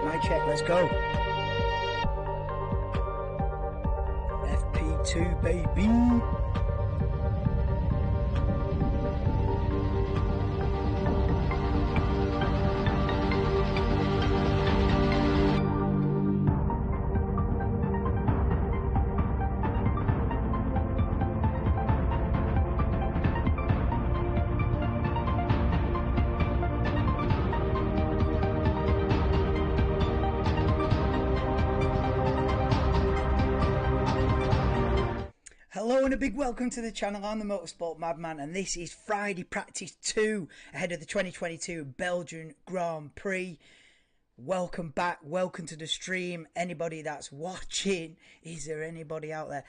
mic check, let's go. FP2, baby. Hello and a big welcome to the channel. I'm the Motorsport Madman and this is Friday Practice 2 ahead of the 2022 Belgian Grand Prix. Welcome back, welcome to the stream. Anybody that's watching, is there anybody out there?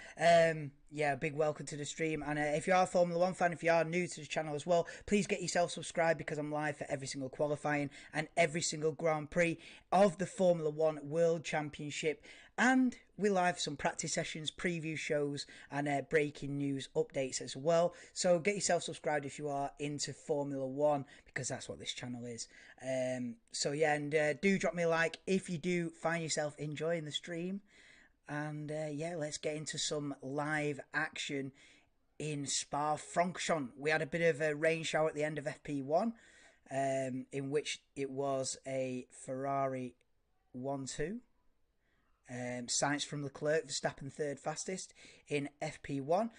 Yeah, big welcome to the stream. And if you are a Formula 1 fan, if you are new to the channel as well, please get yourself subscribed because I'm live for every single qualifying and every single Grand Prix of the Formula 1 World Championship. And we live some practice sessions, preview shows and breaking news updates as well. So get yourself subscribed if you are into Formula 1 because that's what this channel is. So yeah, and do drop me a like if you do find yourself enjoying the stream. And yeah, let's get into some live action in Spa-Francorchamps. We had a bit of a rain shower at the end of FP1, in which it was a Ferrari 1-2. Sainz from Leclerc, Verstappen third fastest in FP1.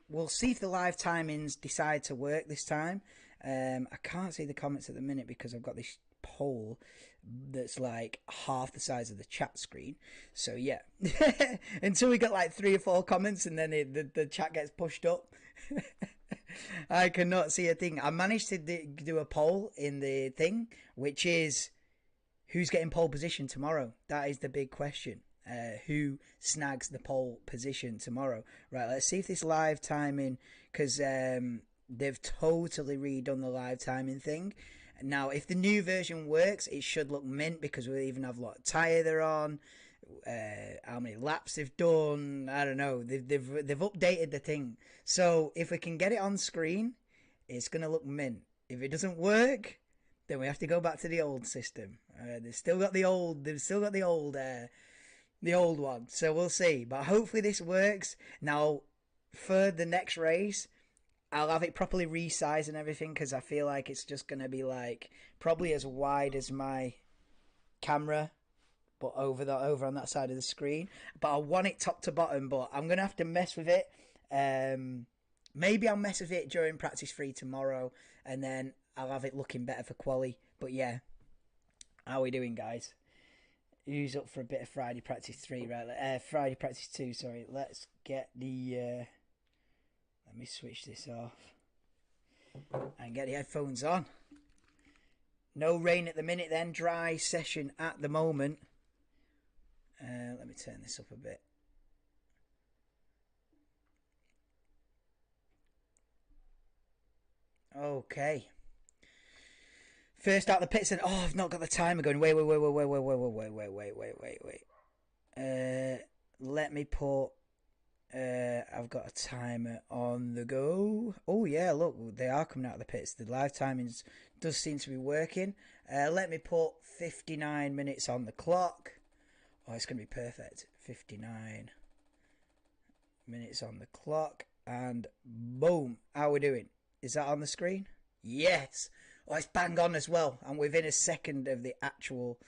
We'll see if the live timings decide to work this time. I can't see the comments at the minute because I've got this poll that's like half the size of the chat screen. So yeah, until we get like 3 or 4 comments and then the chat gets pushed up. I cannot see a thing. I managed to do a poll in the thing, which is who's getting pole position tomorrow. That is the big question. Who snags the pole position tomorrow? Right, let's see if this live timing, because they've totally redone the live timing thing. Now, if the new version works, it should look mint because we'll even have what tyre they're on, how many laps they've done. I don't know. They've updated the thing. So if we can get it on screen, it's gonna look mint. If it doesn't work, then we have to go back to the old system. They've still got the old. The old one. So we'll see. But hopefully this works. Now, for the next race, I'll have it properly resized and everything because I feel like it's just going to be like probably as wide as my camera, but over on that side of the screen. But I want it top to bottom, but I'm going to have to mess with it. Maybe I'll mess with it during practice 3 tomorrow and then I'll have it looking better for quali. But yeah, how are we doing, guys? Who's up for a bit of Friday practice 3, right? Friday practice 2, sorry. Let's get the... let me switch this off and get the headphones on. No rain at the minute then. Dry session at the moment. Let me turn this up a bit. Okay. First out the pits and oh, I've not got the timer going. Wait. Let me put I've got a timer on the go. Oh yeah, look, they are coming out of the pits. The live timings does seem to be working. Let me put 59 minutes on the clock. Oh, it's going to be perfect. 59 minutes on the clock. And boom. How are we doing? Is that on the screen? Yes. Oh, it's bang on as well. I'm within a second of the actual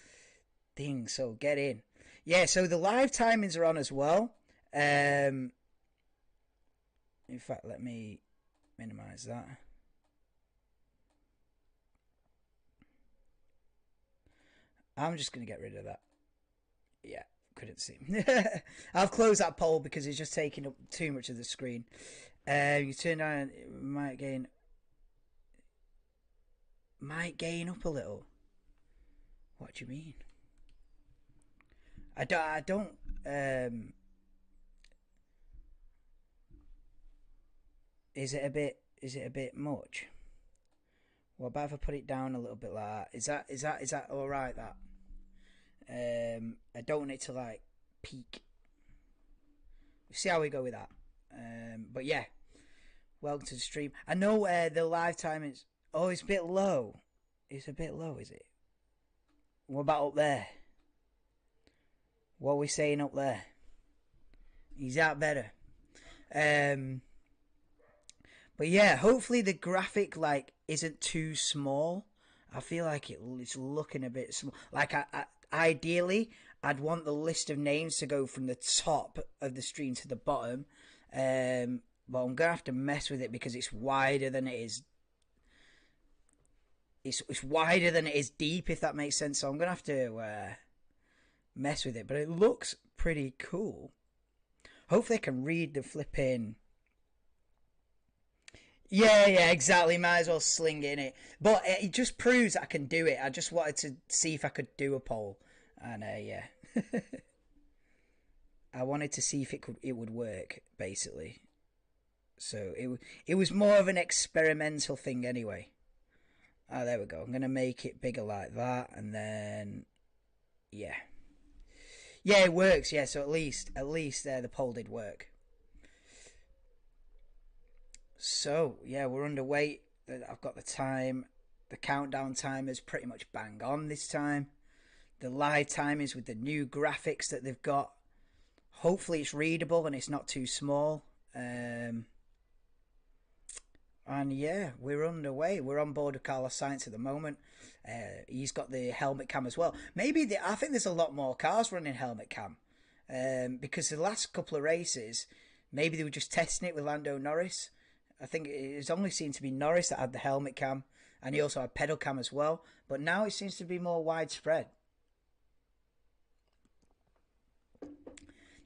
thing. So get in. Yeah, so the live timings are on as well. In fact, let me minimize that. I'm just going to get rid of that. Yeah, couldn't see. I've closed that poll because it's just taking up too much of the screen. You turn down, might gain up a little. What do you mean? I don't is it a bit much? What about if I put it down a little bit like that? Is that all right? That I don't want it to like peak. See how we go with that. But yeah, welcome to the stream. I know the live time is. Oh, it's a bit low. It's a bit low, is it? What about up there? What are we saying up there? Is that better? Um, but yeah, hopefully the graphic like isn't too small. I feel like it's looking a bit small. Like ideally, I'd want the list of names to go from the top of the screen to the bottom. But I'm gonna have to mess with it because it's wider than it is. It's wider than it is deep, if that makes sense. So I'm gonna have to mess with it. But it looks pretty cool. Hopefully, I can read the flipping. Yeah, exactly. Might as well sling it in it. But it just proves I can do it. I just wanted to see if I could do a poll, and yeah, I wanted to see if it would work basically. So it was more of an experimental thing anyway. Oh, there we go. I'm gonna make it bigger like that, and then yeah, yeah, it works. Yeah, so at least the poll did work. So yeah, we're underway. I've got the time. The countdown time is pretty much bang on this time. The live time is with the new graphics that they've got. Hopefully it's readable and it's not too small. And yeah, we're underway. We're on board with Carlos Sainz at the moment. He's got the helmet cam as well. I think there's a lot more cars running helmet cam. Because the last couple of races, maybe they were just testing it with Lando Norris. I think it's only seemed to be Norris that had the helmet cam, and he also had pedal cam as well. But now it seems to be more widespread.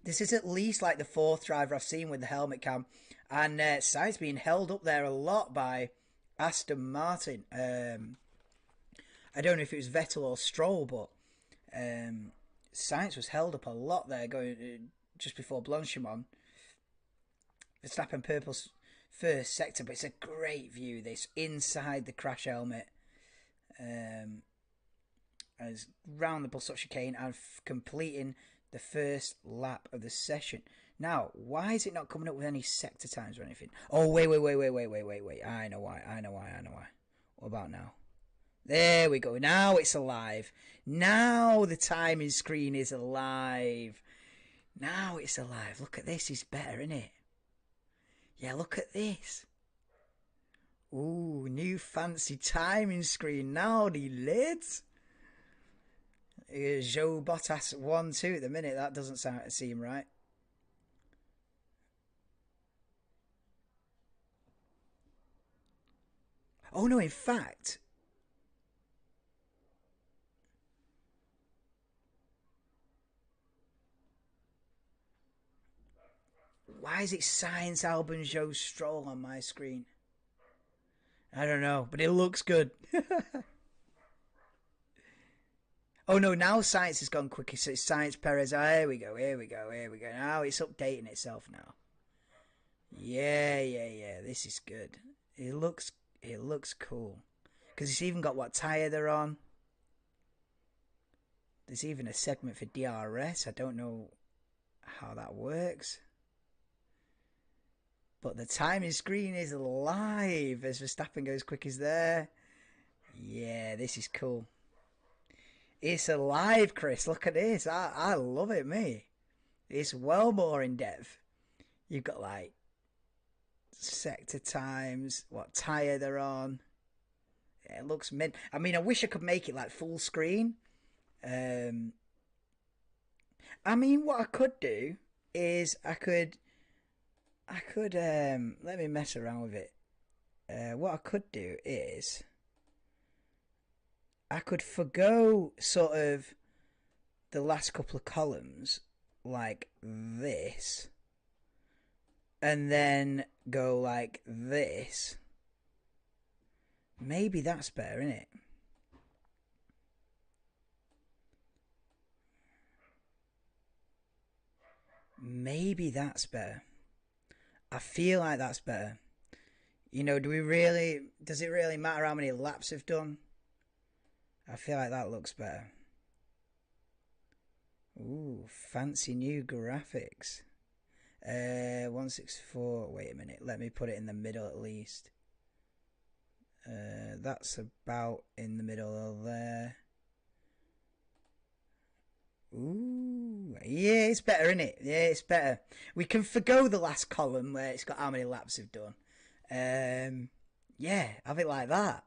This is at least like the fourth driver I've seen with the helmet cam, and Sainz being held up there a lot by Aston Martin. I don't know if it was Vettel or Stroll, but Sainz was held up a lot there going just before Blanchimont. Verstappen purple's first sector, but it's a great view. This inside the crash helmet, as round the bus up chicane and completing the first lap of the session. Now, why is it not coming up with any sector times or anything? Oh, wait. I know why. What about now? There we go. Now it's alive. Now the timing screen is alive. Now it's alive. Look at this. It's better, isn't it? Yeah, look at this. Ooh, new fancy timing screen now, the lids. Joe Bottas 1-2 at the minute. That doesn't seem right. Oh no, in fact, why is it Science Album Joe Stroll on my screen? I don't know, but it looks good. Oh no, now Science has gone quicker, so it's Science Perez. Oh, here we go. Now it's updating itself now. Yeah. This is good. It looks cool. Because it's even got what tyre they're on. There's even a segment for DRS. I don't know how that works. But the timing screen is live as Verstappen goes quick as there. Yeah, this is cool. It's alive, Chris. Look at this. I love it, me. It's well more in depth. You've got like sector times, what tyre they're on. Yeah, it looks mint. I mean, I wish I could make it like full screen. Um, I mean, what I could do is I could let me mess around with it. What I could do is I could forgo sort of the last couple of columns like this, and then go like this. Maybe that's better, isn't it? Maybe that's better. I feel like that's better. Does it really matter how many laps they've done? I feel like that looks better. Ooh, fancy new graphics. 164. Wait a minute. Let me put it in the middle at least. That's about in the middle of there. Ooh, yeah, it's better, isn't it? Yeah, it's better. We can forgo the last column where it's got how many laps they've done. Um, yeah, have it like that.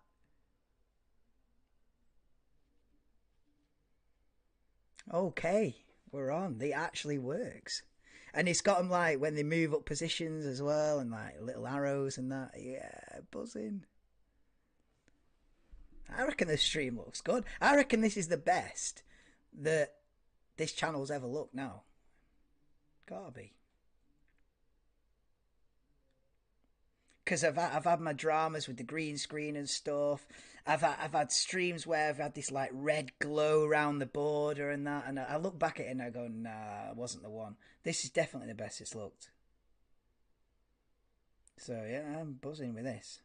Okay, we're on. It actually works. And it's got them like when they move up positions as well, and like little arrows and that. Yeah, buzzing. I reckon the stream looks good. I reckon this is the best that this channel's ever looked now. Gotta be. Because I've had my dramas with the green screen and stuff. I've had streams where I've had this like red glow around the border and that, and I look back at it and I go, nah, it wasn't the one. This is definitely the best it's looked. So yeah, I'm buzzing with this.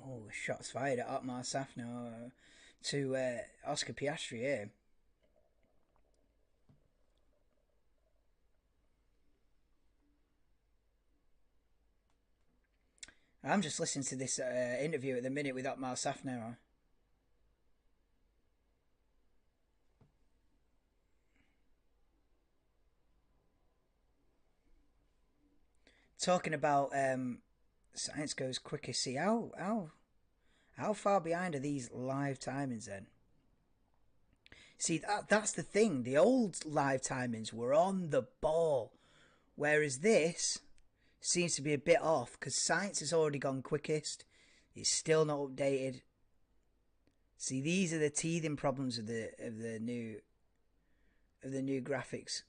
Oh, shots fired at Otmar Safno to Oscar Piastri here. I'm just listening to this interview at the minute with Otmar Safno. Talking about science goes quicker. See how far behind are these live timings then? See that's the thing. The old live timings were on the ball, whereas this seems to be a bit off because science has already gone quickest. It's still not updated. See, these are the teething problems of the new graphics.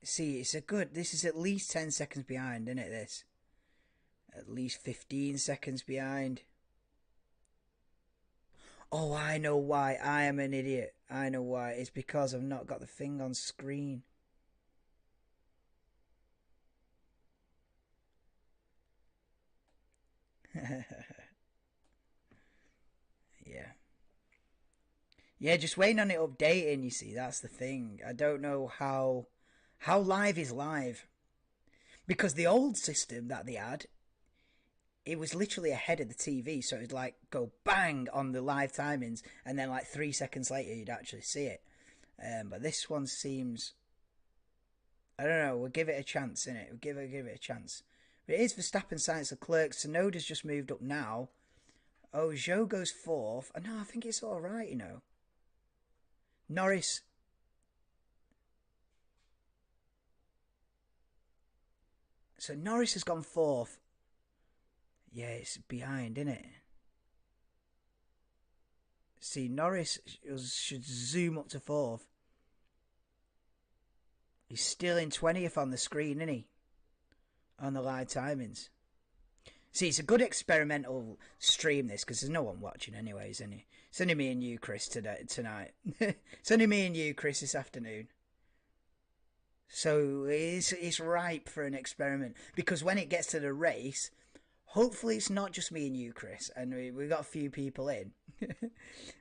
See, it's a good. This is at least 10 seconds behind, isn't it? This at least 15 seconds behind. Oh, I know why. I am an idiot. I know why. It's because I've not got the thing on screen. Yeah. Yeah, just waiting on it updating, you see, that's the thing. I don't know how live is live. Because the old system that they had, it was literally ahead of the TV, so it'd like go bang on the live timings, and then like 3 seconds later you'd actually see it. But this one seems, I don't know. We'll give it a chance, innit? We'll give it a chance. But it is Verstappen, Sainz, Leclerc. Sonoda's just moved up now. Oh, Zhou goes fourth. Oh, no, I think it's all right, you know. Norris. So Norris has gone fourth. Yeah, it's behind, isn't it? See, Norris should zoom up to fourth. He's still in 20th on the screen, isn't he? On the live timings. See, it's a good experimental stream, this, because there's no one watching anyway, isn't it? It's only me and you, Chris, tonight. It's only me and you, Chris, this afternoon. So it's ripe for an experiment. Because when it gets to the race, hopefully it's not just me and you, Chris, and we've got a few people in.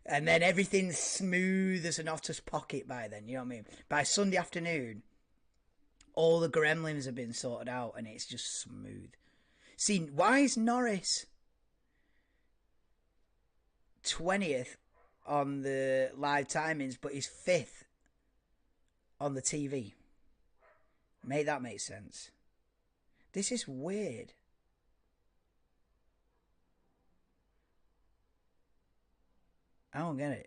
And then everything's smooth as an otter's pocket by then, you know what I mean? By Sunday afternoon, all the gremlins have been sorted out and it's just smooth. See, why is Norris 20th on the live timings, but he's 5th on the TV? Make that make sense. This is weird. I don't get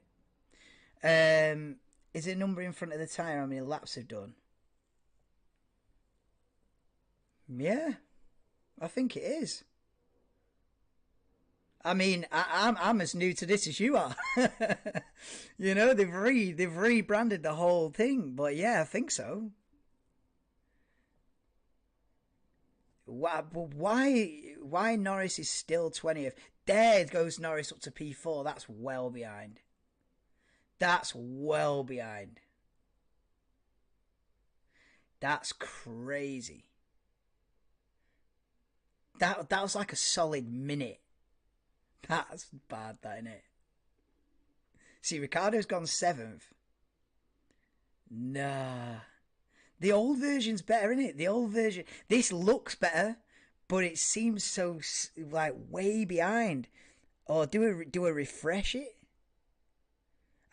it. Is it a number in front of the tyre? How many laps they've done? Yeah, I think it is. I mean, I'm as new to this as you are. You know, they've rebranded the whole thing, but yeah, I think so. Why Norris is still 20th? There goes Norris up to P4. That's well behind. That's well behind. That's crazy. That was like a solid minute. That's bad, that isn't it? See, Ricardo's gone 7th. Nah. The old version's better, isn't it? The old version. This looks better, but it seems so like way behind. Or do a refresh it?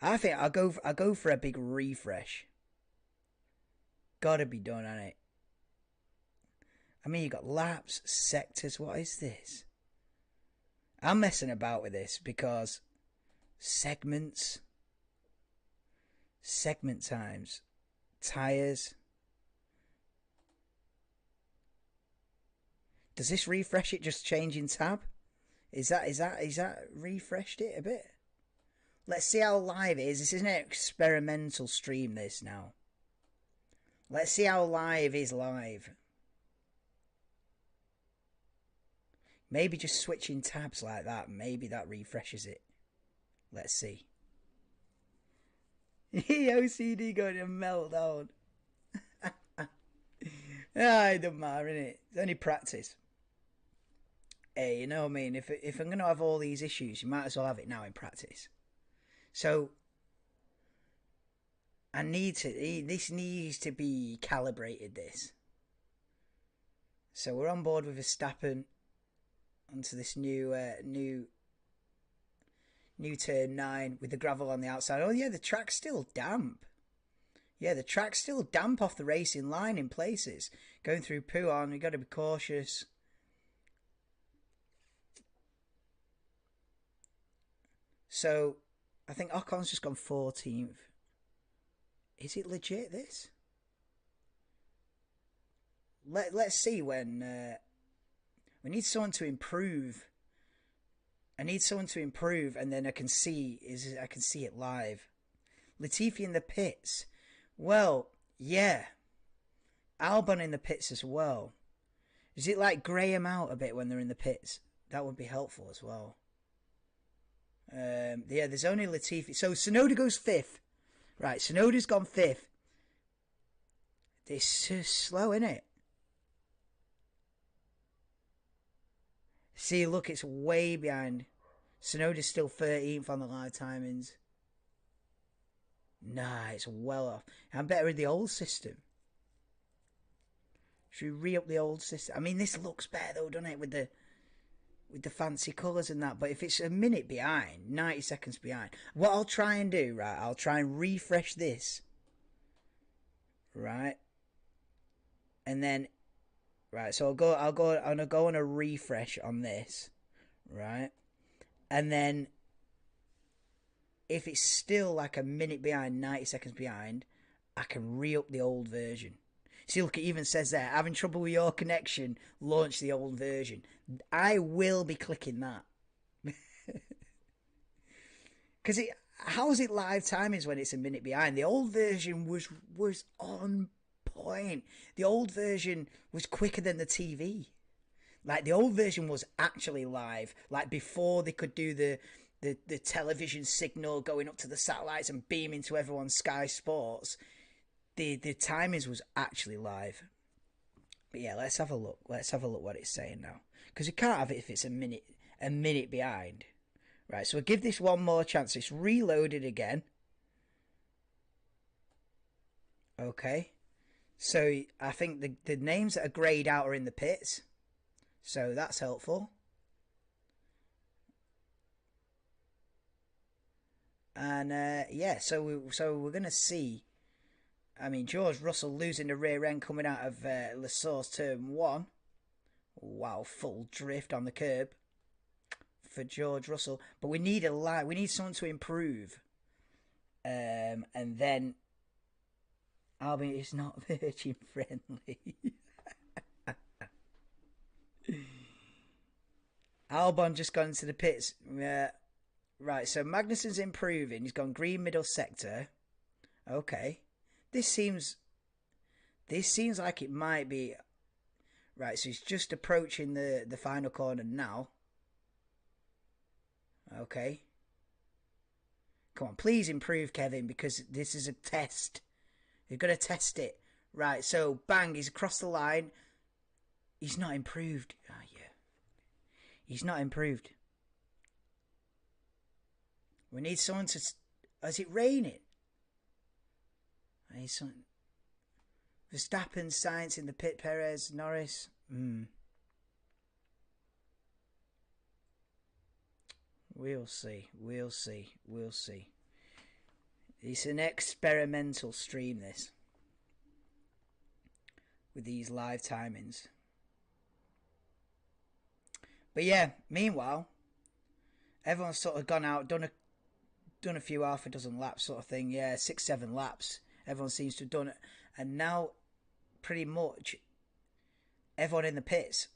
I think I'll go for a big refresh. Gotta be done on it. I mean, you got laps, sectors. What is this? I'm messing about with this because segments, segment times, tires. Does this refresh it just changing tab? Is that refreshed it a bit? Let's see how live it is. This isn't an experimental stream this now. Let's see how live is live. Maybe just switching tabs like that, maybe that refreshes it. Let's see. OCD going to melt down. It doesn't matter, innit? It's only practice. Hey, you know what I mean? If I'm going to have all these issues, you might as well have it now in practice. So, this needs to be calibrated, this. So we're on board with Verstappen onto this new turn 9 with the gravel on the outside. Oh yeah, the track's still damp. Yeah, the track's still damp off the racing line in places. Going through Pouhon, we've got to be cautious. So, I think Ocon's just gone 14th. Is it legit, this? Let's see when... we need someone to improve. I need someone to improve, and then I can see it live. Latifi in the pits. Well, yeah. Albon in the pits as well. Is it like grey them out a bit when they're in the pits? That would be helpful as well. Yeah, there's only Latifi. So Tsunoda goes 5th. Right, Tsunoda's gone 5th. This is slow, isn't it? See, look, it's way behind. Tsunoda's still 13th on the live timings. Nah, it's well off. I'm better with the old system. Should we re-up the old system? I mean, this looks better though, doesn't it? With the fancy colours and that. But if it's a minute behind, 90 seconds behind, what I'll try and do, right, I'll try and refresh this. Right. And then, right, so I'm gonna go on a refresh on this. Right. And then, if it's still like a minute behind, 90 seconds behind, I can re-up the old version. See, look, it even says there, having trouble with your connection, launch the old version. I will be clicking that. Because how's it live timings when it's a minute behind? The old version was on point. The old version was quicker than the TV. Like, the old version was actually live. Like, before they could do the television signal going up to the satellites and beaming to everyone's Sky Sports, the timings was actually live. But yeah, let's have a look. Let's have a look what it's saying now. Because you can't have it if it's a minute behind. Right, so we'll give this one more chance. It's reloaded again. Okay. So I think the names that are greyed out are in the pits. So that's helpful. And yeah, so we're gonna see. I mean, George Russell losing the rear end coming out of La Source turn 1. Wow, full drift on the curb for George Russell. But we need we need someone to improve. And then Albon is not Virgin friendly. Albon just gone into the pits. Right, so Magnussen's improving. He's gone green middle sector. Okay. This seems like it might be... Right, so he's just approaching the final corner now. Okay. Come on, please improve, Kevin, because this is a test. You've got to test it. Right, so bang, he's across the line. He's not improved. Oh, yeah. He's not improved. We need someone to... Is it raining? I need someone... Verstappen, Sainz in the pit, Perez, Norris. We'll see. We'll see. We'll see. It's an experimental stream, this, with these live timings. But yeah, meanwhile, everyone's sort of gone out, done a few half a dozen laps sort of thing. Yeah, 6-7 laps. Everyone seems to have done it. And now, pretty much, everyone in the pits.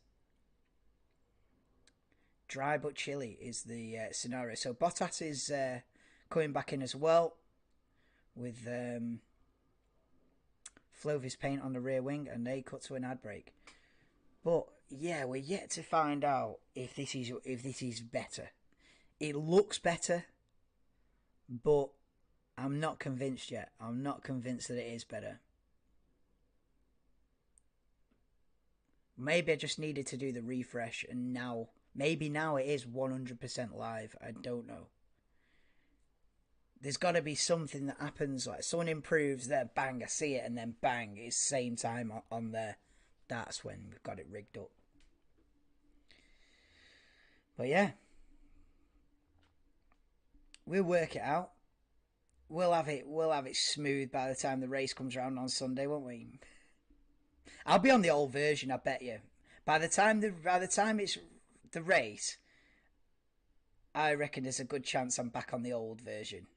Dry but chilly is the scenario. So Bottas is coming back in as well with flow of his paint on the rear wing, and they cut to an ad brake. But yeah, we're yet to find out if this is better. It looks better, but I'm not convinced yet. I'm not convinced that it is better. Maybe I just needed to do the refresh, and maybe now it is 100% live. I don't know. There's got to be something that happens, like someone improves there, bang, I see it, and then bang, it's same time on there. That's when we've got it rigged up. But yeah, we'll work it out. We'll have it smooth by the time the race comes around on Sunday, won't we? I'll be on the old version, I bet you. By the time it's the race, I reckon there's a good chance I'm back on the old version,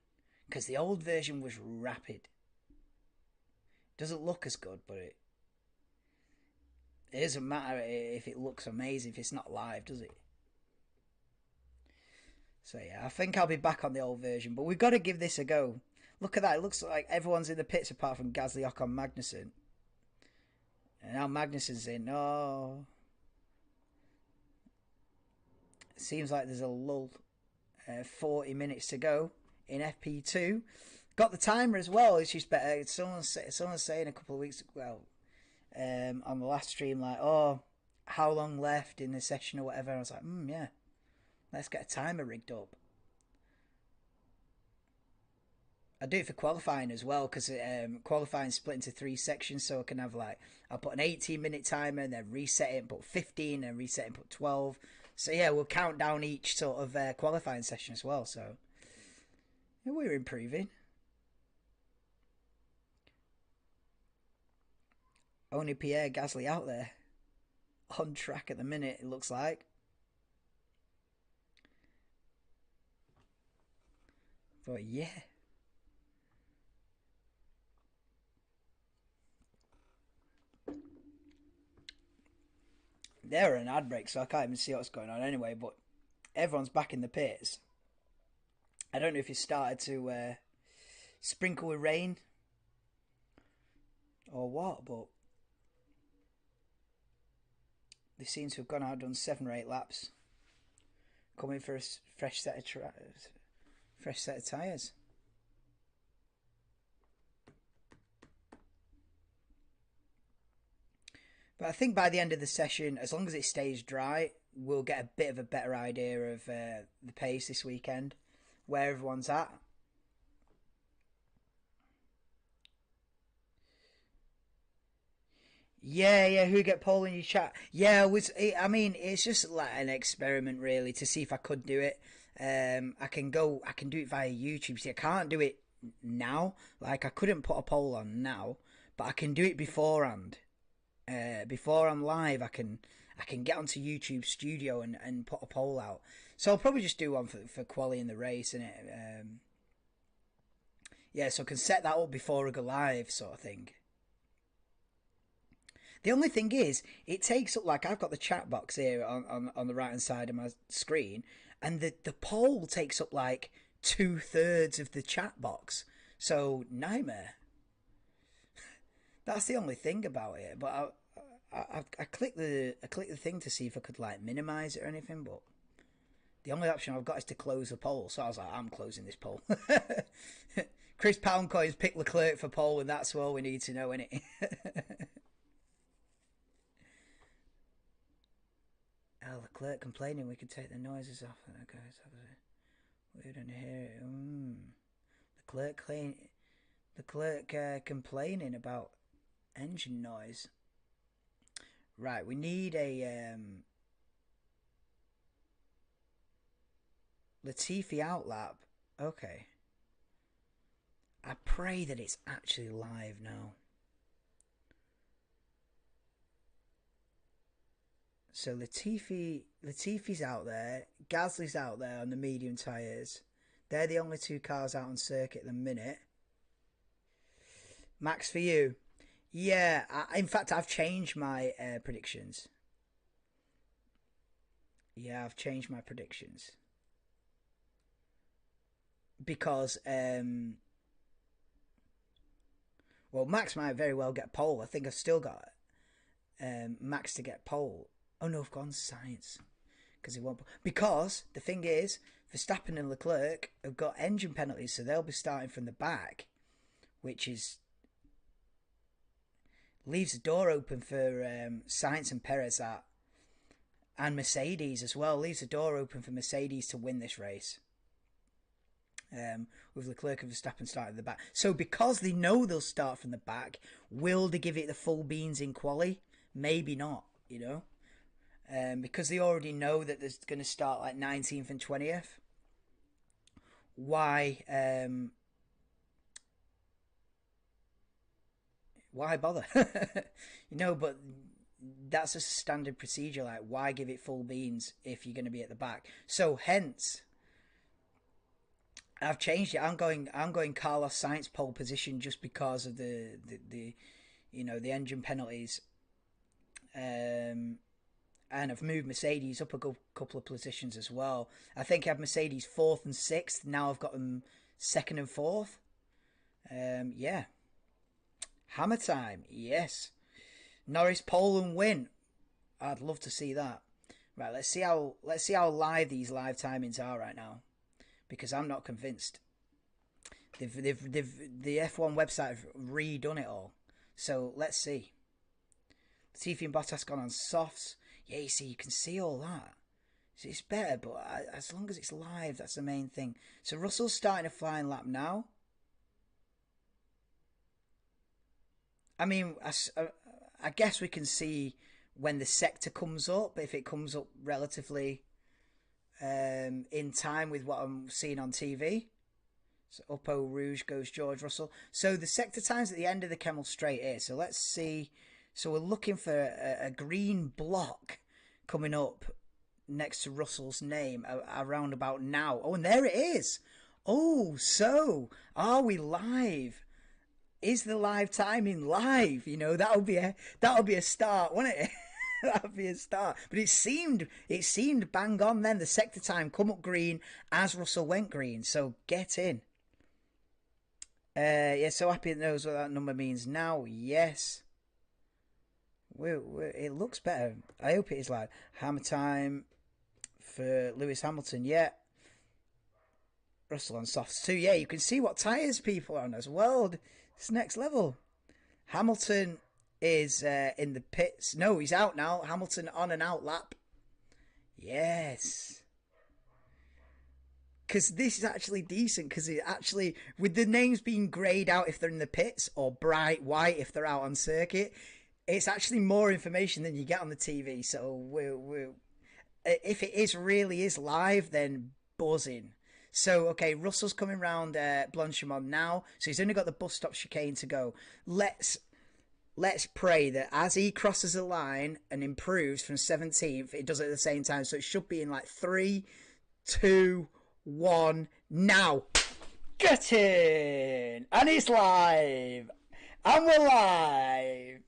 because the old version was rapid. Doesn't look as good, but it doesn't matter if it looks amazing if it's not live, does it? So yeah, I think I'll be back on the old version, but we've got to give this a go. Look at that, it looks like everyone's in the pits apart from Gasly, Ocon, Magnussen. And now Magnussen's in. Oh. Seems like there's a lull. 40 minutes to go in FP2. Got the timer as well, which is better. Someone's saying a couple of weeks ago, on the last stream, like, oh, how long left in the session or whatever. And I was like, yeah, let's get a timer rigged up. I do it for qualifying as well, because qualifying split into 3 sections, so I can have I'll put an 18-minute timer and then reset it and put 15 and reset it and put 12. So yeah, we'll count down each sort of qualifying session as well. So yeah, we're improving. Only Pierre Gasly out there on track at the minute, it looks like. But yeah. They're an ad break, so I can't even see what's going on anyway, but everyone's back in the pits. I don't know if it started to sprinkle with rain or what, but they seem to have gone out, done 7 or 8 laps, coming for a fresh set of tyres. But I think by the end of the session, as long as it stays dry, we'll get a bit of a better idea of the pace this weekend, where everyone's at. Yeah, who get poll in your chat? Yeah, it's just like an experiment really to see if I could do it. I can do it via YouTube. See, I can't do it now. Like, I couldn't put a poll on now, but I can do it beforehand. Before I'm live, I can get onto YouTube Studio and put a poll out. So I'll probably just do one for quali in the race, and yeah, so I can set that up before I go live, sort of thing. The only thing is, it takes up, like, I've got the chat box here on the right hand side of my screen, and the poll takes up like 2/3 of the chat box. So nightmare. That's the only thing about it. But I clicked the thing to see if I could like minimize it or anything, but the only option I've got is to close the poll. So I was like, I'm closing this poll. Chris Poundcoins picked Leclerc for poll, and that's all we need to know, innit? Oh, Leclerc complaining we could take the noises off. Okay, we don't hear it. Leclerc complaining about Engine noise. Right, we need a Latifi outlap. Okay. I pray that it's actually live now. So Latifi's out there. Gasly's out there on the medium tyres. They're the only two cars out on circuit at the minute. Max, for you. Yeah, in fact, I've changed my predictions. Yeah, I've changed my predictions. Because, well, Max might very well get pole. I think I've still got Max to get pole. Oh no, I've gone science. Because he won't. Because the thing is, Verstappen and Leclerc have got engine penalties, so they'll be starting from the back, which is leaves the door open for Sainz and Perez and Mercedes as well. Leaves the door open for Mercedes to win this race. With Leclerc and Verstappen starting at the back. So because they know they'll start from the back, will they give it the full beans in quali? Maybe not, you know. Because they already know that they're going to start like 19th and 20th. Why bother? You know, but that's a standard procedure. Like, why give it full beans if you're going to be at the back? So hence, I've changed it. I'm going Carlos Sainz pole position just because of the you know, the engine penalties. And I've moved Mercedes up a couple of positions as well. I think I have Mercedes 4th and 6th. Now I've got them 2nd and 4th. Yeah. Hammer time. Yes. Norris pole and win. I'd love to see that. Right, let's see how live these live timings are right now. Because I'm not convinced. The F1 website have redone it all. So let's see. Latifi and Bottas gone on softs. Yeah, you see, you can see all that. So it's better, but as long as it's live, that's the main thing. So Russell's starting a flying lap now. I mean, I guess we can see when the sector comes up, if it comes up relatively in time with what I'm seeing on TV. So up Eau Rouge goes George Russell. So the sector time's at the end of the Kemmel Straight here. So let's see. So we're looking for a green block coming up next to Russell's name around about now. Oh, and there it is. Oh, so are we live? Is the live timing live? You know, that'll be a start, wouldn't it? That'd be a start. But it seemed bang on then. The sector time come up green as Russell went green. So get in. Yeah, so happy it knows what that number means now. Yes. It looks better. I hope it is live. Hammer time for Lewis Hamilton. Yeah. Russell on softs too. Yeah, you can see what tyres people are on as well. It's next level. Hamilton is in the pits. No, he's out now. Hamilton on an out lap. Yes. Because this is actually decent. Because it actually, with the names being greyed out if they're in the pits or bright white if they're out on circuit, it's actually more information than you get on the TV. So if it really is live, then buzzing. So, okay, Russell's coming round Blanchimont now. So he's only got the bus stop chicane to go. Let's pray that as he crosses the line and improves from 17th, it does it at the same time. So it should be in like 3, 2, 1, now. Get in! And it's live! And we're live!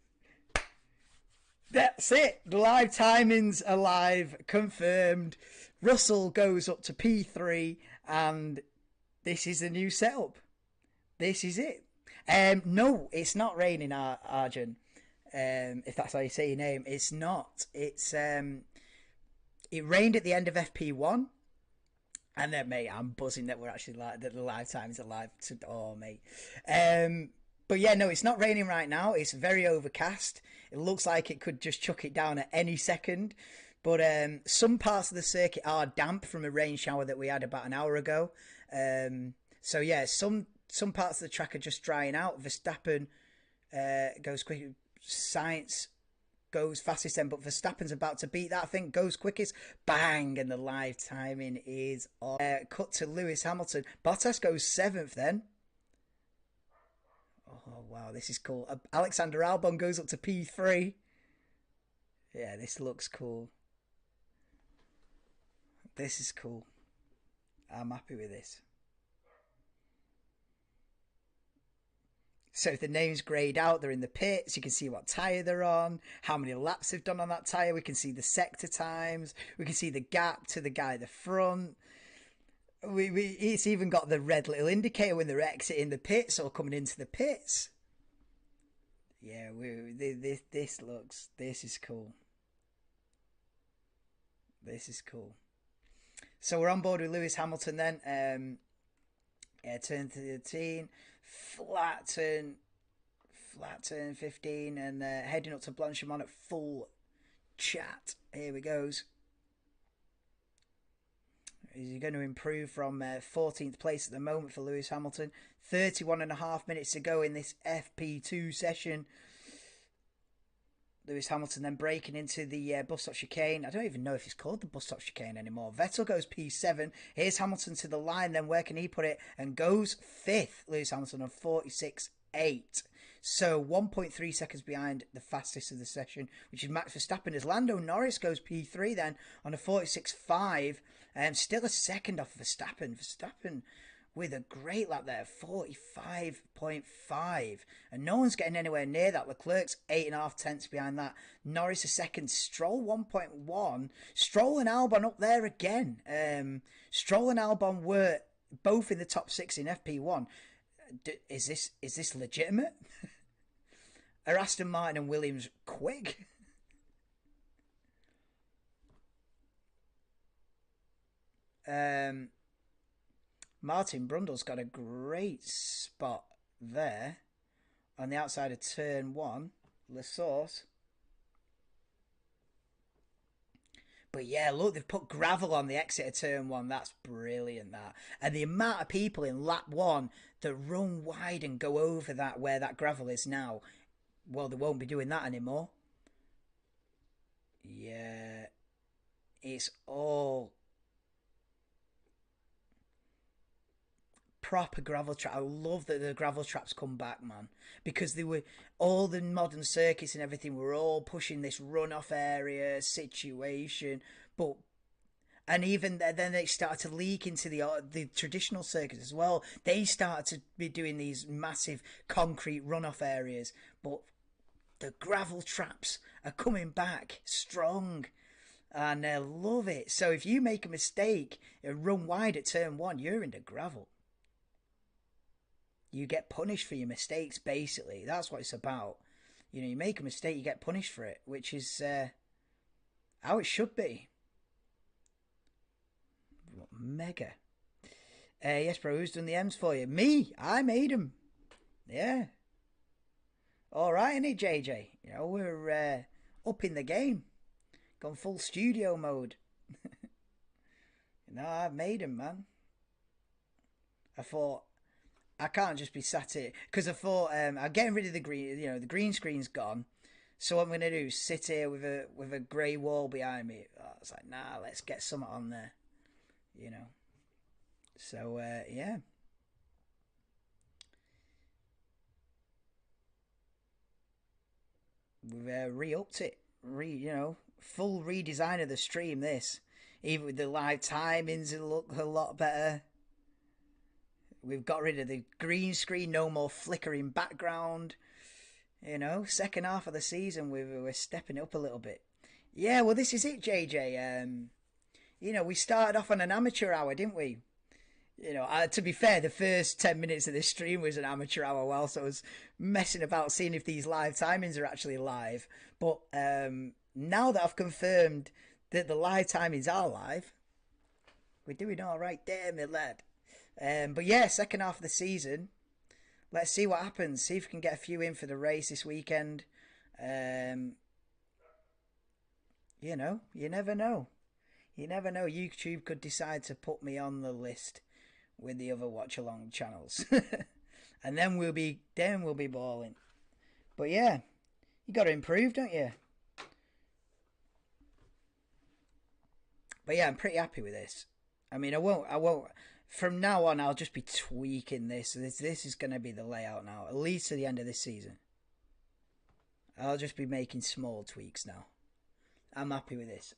That's it. The live timings are live, confirmed. Russell goes up to P3, and this is the new setup. This is it. No, it's not raining, Arjun. If that's how you say your name, it's not. It's it rained at the end of FP1, and then mate, I'm buzzing that we're actually live. That the live times are live. Oh mate. But yeah, no, it's not raining right now. It's very overcast. It looks like it could just chuck it down at any second. But some parts of the circuit are damp from a rain shower that we had about an hour ago. So yeah, some parts of the track are just drying out. Verstappen goes quick. Science goes fastest then, but Verstappen's about to beat that. I think goes quickest. Bang, and the live timing is on. Cut to Lewis Hamilton. Bottas goes 7th then. Oh wow, this is cool. Alexander Albon goes up to P3. Yeah, this looks cool. This is cool. I'm happy with this. So if the name's greyed out, they're in the pits. You can see what tyre they're on, how many laps they've done on that tyre. We can see the sector times. We can see the gap to the guy at the front. It's even got the red little indicator when they're exiting the pits or coming into the pits. Yeah, this is cool. This is cool. So we're on board with Lewis Hamilton then. Yeah, turn 13, flat turn 15, and heading up to Blanchimont at full chat. Here we goes. Is he going to improve from 14th place at the moment for Lewis Hamilton? 31.5 minutes to go in this FP2 session. Lewis Hamilton then breaking into the bus stop chicane. I don't even know if it's called the bus stop chicane anymore. Vettel goes P7. Here's Hamilton to the line. Then where can he put it? And goes 5th. Lewis Hamilton on 46.8. So 1.3 seconds behind the fastest of the session, which is Max Verstappen. As Lando Norris goes P3 then on a 46.5. Still a second off Verstappen. Verstappen with a great lap there, 45.5. And no one's getting anywhere near that. Leclerc's 8.5 tenths behind that. Norris a second. Stroll 1.1. Stroll and Albon up there again. Stroll and Albon were both in the top 6 in FP1. Is this legitimate? Are Aston Martin and Williams quick? Martin Brundle's got a great spot there on the outside of turn 1. Le Source. But yeah, look, they've put gravel on the exit of turn 1. That's brilliant, that. And the amount of people in lap 1 that run wide and go over that where that gravel is now, well, they won't be doing that anymore. Yeah. It's all proper gravel trap. I love that the gravel traps come back, man, because they were all the modern circuits and everything were all pushing this runoff area situation, but and even then they started to leak into the traditional circuits as well. They started to be doing these massive concrete runoff areas, but the gravel traps are coming back strong. And I love it. So if you make a mistake and run wide at turn 1, you're into gravel. You get punished for your mistakes, basically. That's what it's about. You know, you make a mistake, you get punished for it, which is how it should be. Mega. Yes, bro, who's done the M's for you? Me! I made them. Yeah. Alright, innit, JJ? You know, we're up in the game. Gone full studio mode. You know, I've made them, man. I thought, I can't just be sat here, because I thought I'm getting rid of the green. You know, the green screen's gone. So what I'm gonna do is sit here with a grey wall behind me. I was like, nah, let's get something on there. You know. So yeah. We've re-upped it. Full redesign of the stream. This, even with the live timings, it'll look a lot better. We've got rid of the green screen, no more flickering background. You know, second half of the season, we're stepping up a little bit. Yeah, well, this is it, JJ. You know, we started off on an amateur hour, didn't we? You know, to be fair, the first 10 minutes of this stream was an amateur hour whilst I was messing about seeing if these live timings are actually live. But now that I've confirmed that the live timings are live, we're doing all right there, my lad. But yeah, second half of the season. Let's see what happens. See if we can get a few in for the race this weekend. You know, you never know. You never know. YouTube could decide to put me on the list with the other watch along channels, and then we'll be balling. But yeah, you got to improve, don't you? But yeah, I'm pretty happy with this. I mean, I won't. From now on, I'll just be tweaking this. This is going to be the layout now, at least to the end of this season. I'll just be making small tweaks now. I'm happy with this.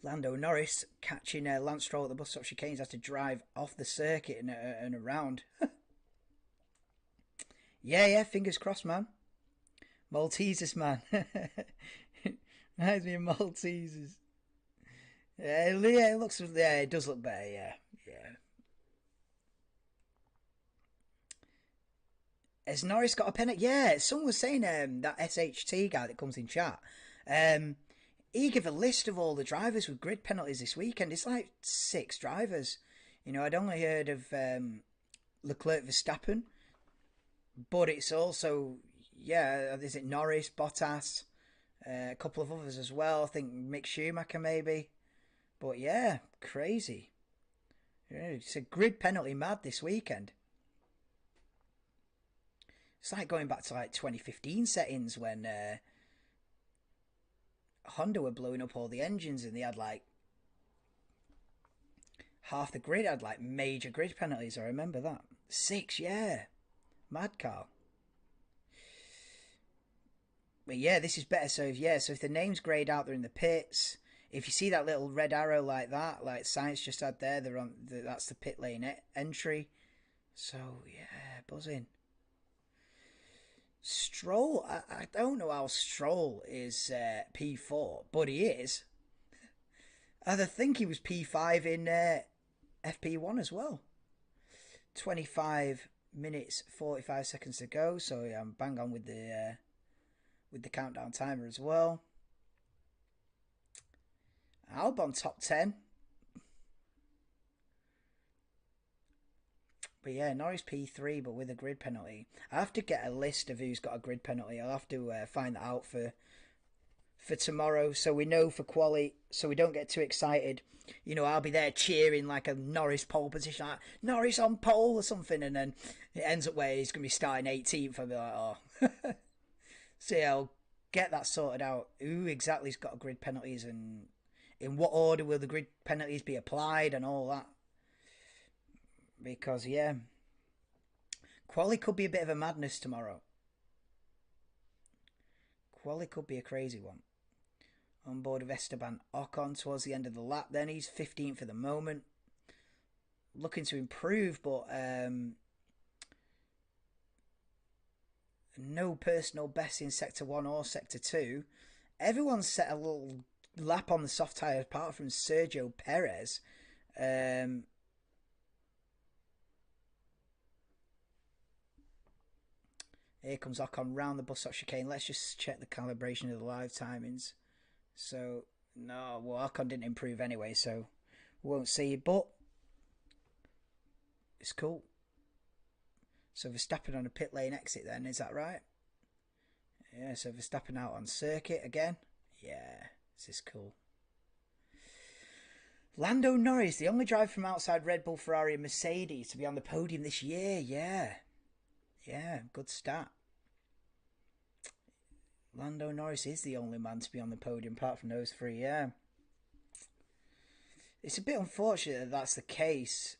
Lando Norris catching Lance Stroll at the bus stop chicanes has to drive off the circuit and around. Yeah, fingers crossed, man. Maltesers, man. Reminds me of Maltesers. Yeah, it looks. Yeah, it does look better. Yeah. Has Norris got a penalty? Yeah, someone was saying that SHT guy that comes in chat. Um, he gave a list of all the drivers with grid penalties this weekend. It's like 6 drivers. You know, I'd only heard of Leclerc Verstappen, but it's also is it Norris, Bottas, a couple of others as well. I think Mick Schumacher maybe. But yeah, crazy. It's a grid penalty mad this weekend. It's like going back to like 2015 settings when Honda were blowing up all the engines and they had like half the grid had like major grid penalties. I remember that. 6, yeah. Mad car. But yeah, this is better. So if the name's greyed out, they're in the pits. If you see that little red arrow like that, like Science just had there, they're on. That's the pit lane entry. So yeah, buzzing. Stroll, I don't know how Stroll is P4, but he is. I think he was P5 in FP1 as well. 25 minutes 45 seconds to go, so yeah, I'm bang on with the countdown timer as well. Albon top 10. But yeah, Norris P3, but with a grid penalty. I have to get a list of who's got a grid penalty. I'll have to find that out for tomorrow, so we know for quali, so we don't get too excited. You know, I'll be there cheering like a Norris pole position, like Norris on pole or something, and then it ends up where he's going to be starting 18th. I'll be like, oh. So yeah, I'll get that sorted out. Who exactly's got grid penalties and in what order will the grid penalties be applied and all that. Because, yeah, quali could be a bit of a madness tomorrow. Quali could be a crazy one. On board of Esteban Ocon towards the end of the lap. Then he's 15th for the moment. Looking to improve, but no personal best in Sector 1 or Sector 2. Everyone's set a little lap on the soft tyre apart from Sergio Perez. Here comes Ocon round the bus stop chicane. Let's just check the calibration of the live timings. So, no, well, Ocon didn't improve anyway, so we won't see. But it's cool. So Verstappen on a pit lane exit then, is that right? Yeah, so Verstappen out on circuit again. Yeah, this is cool. Lando Norris, the only driver from outside Red Bull, Ferrari and Mercedes to be on the podium this year. Yeah, good stat. Lando Norris is the only man to be on the podium apart from those 3, yeah. It's a bit unfortunate that that's the case.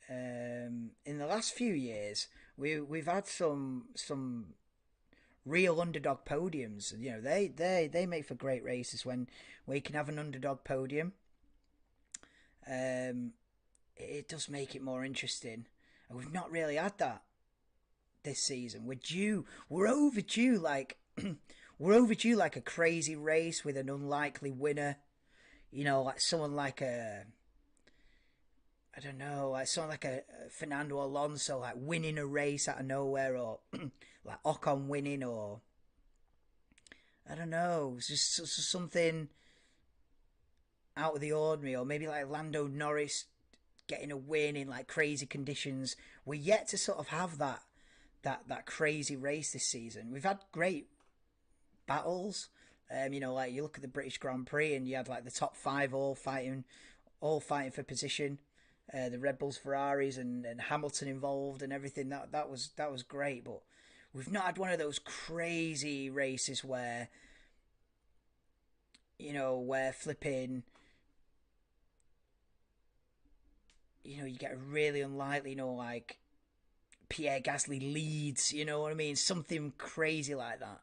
In the last few years, we've had some real underdog podiums. You know, they make for great races when you can have an underdog podium. It does make it more interesting, and we've not really had that this season. We're overdue. Like we're overdue, like a crazy race with an unlikely winner. You know, like someone like I don't know, like someone like a Fernando Alonso, like winning a race out of nowhere, or like Ocon winning, or I don't know, it's just something out of the ordinary, or maybe like Lando Norris getting a win in like crazy conditions. We're yet to sort of have that crazy race this season. We've had great battles. You know, like you look at the British Grand Prix and you had like the top 5 all fighting for position. the Red Bulls, Ferraris, and Hamilton involved and everything. That was great, but we've not had one of those crazy races where where flipping, you get a really unlikely, like Pierre Gasly leads. You know what I mean? Something crazy like that.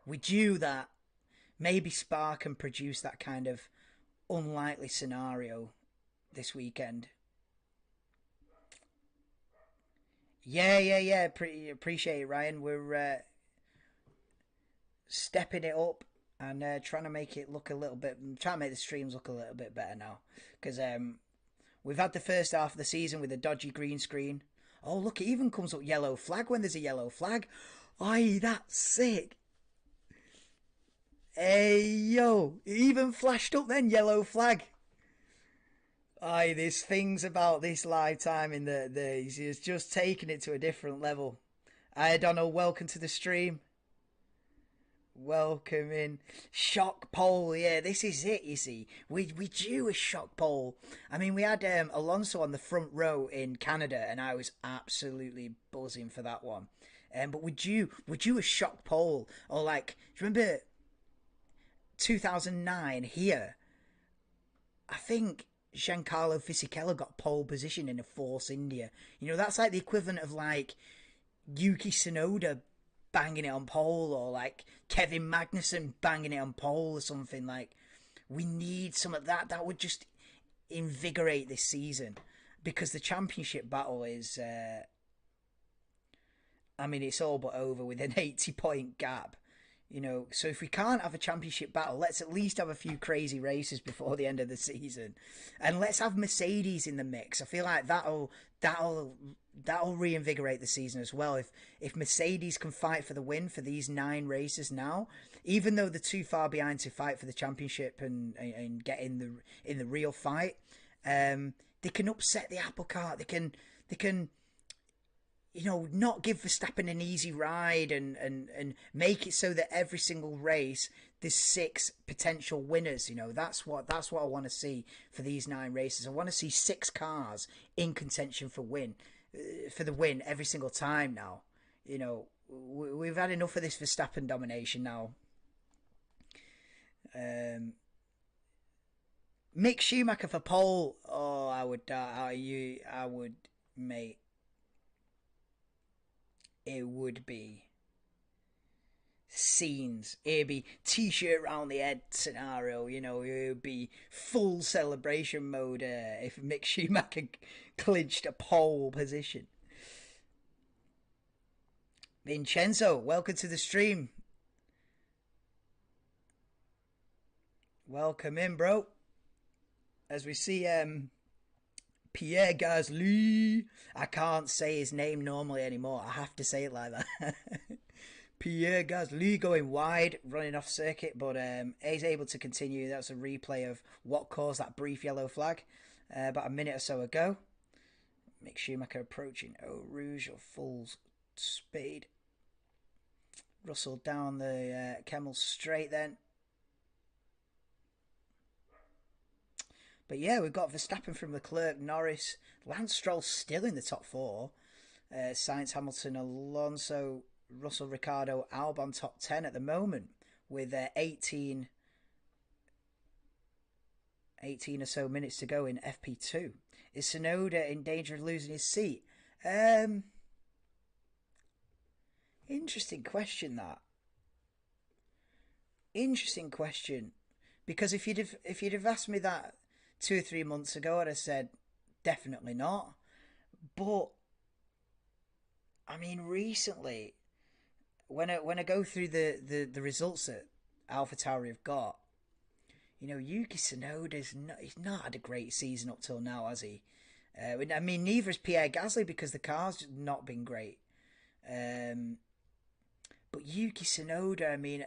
We due that. Maybe Spa can produce that kind of unlikely scenario this weekend. Yeah, yeah, yeah. Pretty appreciate it, Ryan. We're stepping it up and trying to make it look a little bit, trying to make the streams look a little bit better now, because we've had the first half of the season with a dodgy green screen. Oh, look, it even comes up yellow flag when there's a yellow flag. Aye, that's sick. Hey, yo, it even flashed up then, yellow flag. Aye, there's things about this live timing that he's just taking it to a different level. Hi, Donald, welcome to the stream. Welcome in. Shock poll, yeah, this is it, you see. We due a shock poll. I mean, we had Alonso on the front row in Canada, and I was absolutely buzzing for that one. But we due a shock poll. Or like, do you remember 2009 here? I think Giancarlo Fisichella got pole position in a Force India. That's like the equivalent of like Yuki Tsunoda banging it on pole, or like Kevin Magnussen banging it on pole or something. Like, we need some of that. That would just invigorate this season, because the championship battle is, I mean, it's all but over with an 80-point gap. So if we can't have a championship battle, let's at least have a few crazy races before the end of the season, and let's have Mercedes in the mix. I feel like that'll reinvigorate the season as well. If Mercedes can fight for the win for these 9 races now, even though they're too far behind to fight for the championship and get in the real fight, they can upset the apple cart. They can not give Verstappen an easy ride, and make it so that every single race there's 6 potential winners. That's what I want to see for these 9 races. I want to see 6 cars in contention for the win every single time now. We've had enough of this Verstappen domination now. Mick Schumacher for pole. Oh, I would, mate. It would be scenes. It'd be t-shirt around the head scenario. It would be full celebration mode if Mick Schumacher clinched a pole position. Vincenzo, welcome to the stream. Welcome in, bro. As we see Pierre Gasly. I can't say his name normally anymore. I have to say it like that. Pierre Gasly going wide, running off circuit, but he's able to continue. That's a replay of what caused that brief yellow flag about a minute or so ago. Mick Schumacher approaching Eau Rouge or full speed. Russell down the Kemmel straight then. But yeah, we've got Verstappen from Leclerc, Norris, Lance Stroll still in the top 4. Sainz, Hamilton, Alonso, Russell, Ricciardo, Albon top 10 at the moment, with 18 or so minutes to go in FP2. Is Tsunoda in danger of losing his seat? Interesting question, that. Interesting question. Because if you'd have asked me that 2 or 3 months ago, I'd have said definitely not. But I mean, recently, when I go through the results that AlphaTauri have got, Yuki Tsunoda's he's not had a great season up till now, has he? I mean, neither has Pierre Gasly, because the car's not been great. But Yuki Tsunoda, I mean,